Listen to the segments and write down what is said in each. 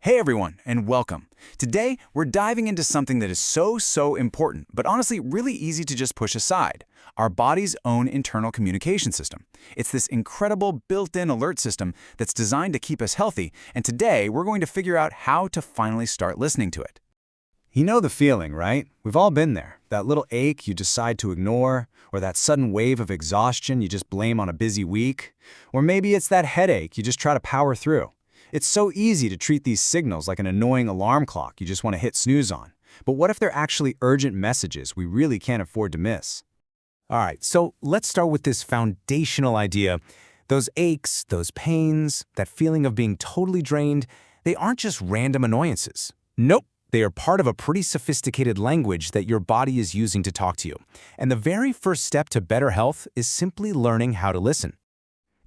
Hey everyone, and welcome. Today, we're diving into something that is so important, but honestly really easy to just push aside, our body's own internal communication system. It's this incredible built-in alert system that's designed to keep us healthy, and today we're going to figure out how to finally start listening to it. You know the feeling, right? We've all been there. That little ache you decide to ignore, or that sudden wave of exhaustion you just blame on a busy week. Or maybe it's that headache you just try to power through. It's so easy to treat these signals like an annoying alarm clock you just want to hit snooze on. But what if they're actually urgent messages we really can't afford to miss? All right, so let's start with this foundational idea. Those aches, those pains, that feeling of being totally drained, they aren't just random annoyances. Nope. They are part of a pretty sophisticated language that your body is using to talk to you. And the very first step to better health is simply learning how to listen.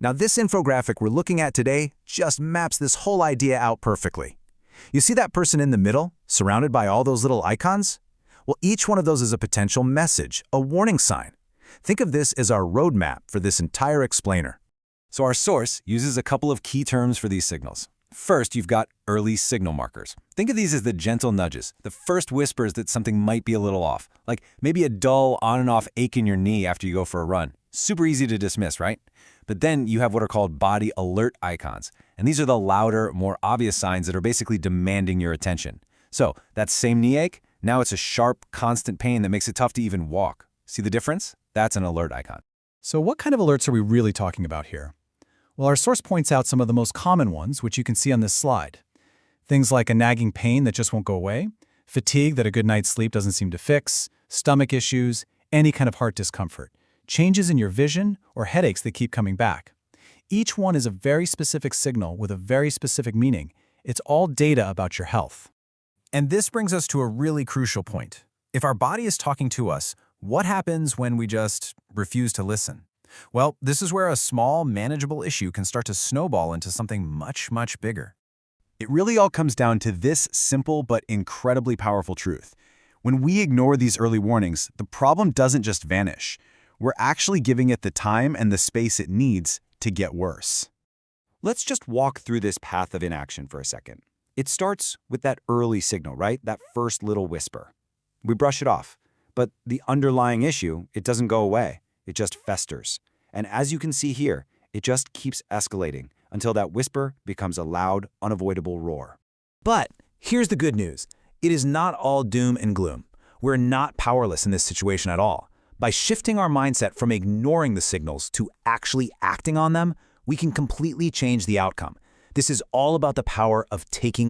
Now, this infographic we're looking at today just maps this whole idea out perfectly. You see that person in the middle, surrounded by all those little icons? Well, each one of those is a potential message, a warning sign. Think of this as our roadmap for this entire explainer. So our source uses a couple of key terms for these signals. First, you've got early signal markers. Think of these as the gentle nudges, the first whispers that something might be a little off, like maybe a dull on and off ache in your knee after you go for a run. Super easy to dismiss, right? But then you have what are called body alert icons, and these are the louder, more obvious signs that are basically demanding your attention. So that same knee ache, now it's a sharp, constant pain that makes it tough to even walk. See the difference? That's an alert icon. So what kind of alerts are we really talking about here? Well, our source points out some of the most common ones, which you can see on this slide. Things like a nagging pain that just won't go away, fatigue that a good night's sleep doesn't seem to fix, stomach issues, any kind of heart discomfort, changes in your vision, or headaches that keep coming back. Each one is a very specific signal with a very specific meaning. It's all data about your health. And this brings us to a really crucial point. If our body is talking to us, what happens when we just refuse to listen? Well, this is where a small, manageable issue can start to snowball into something much bigger. It really all comes down to this simple but incredibly powerful truth. When we ignore these early warnings, the problem doesn't just vanish. We're actually giving it the time and the space it needs to get worse. Let's just walk through this path of inaction for a second. It starts with that early signal, right? That first little whisper. We brush it off, but the underlying issue, it doesn't go away. It just festers. And as you can see here, it just keeps escalating until that whisper becomes a loud, unavoidable roar. But here's the good news. It is not all doom and gloom. We're not powerless in this situation at all. By shifting our mindset from ignoring the signals to actually acting on them, we can completely change the outcome. This is all about the power of taking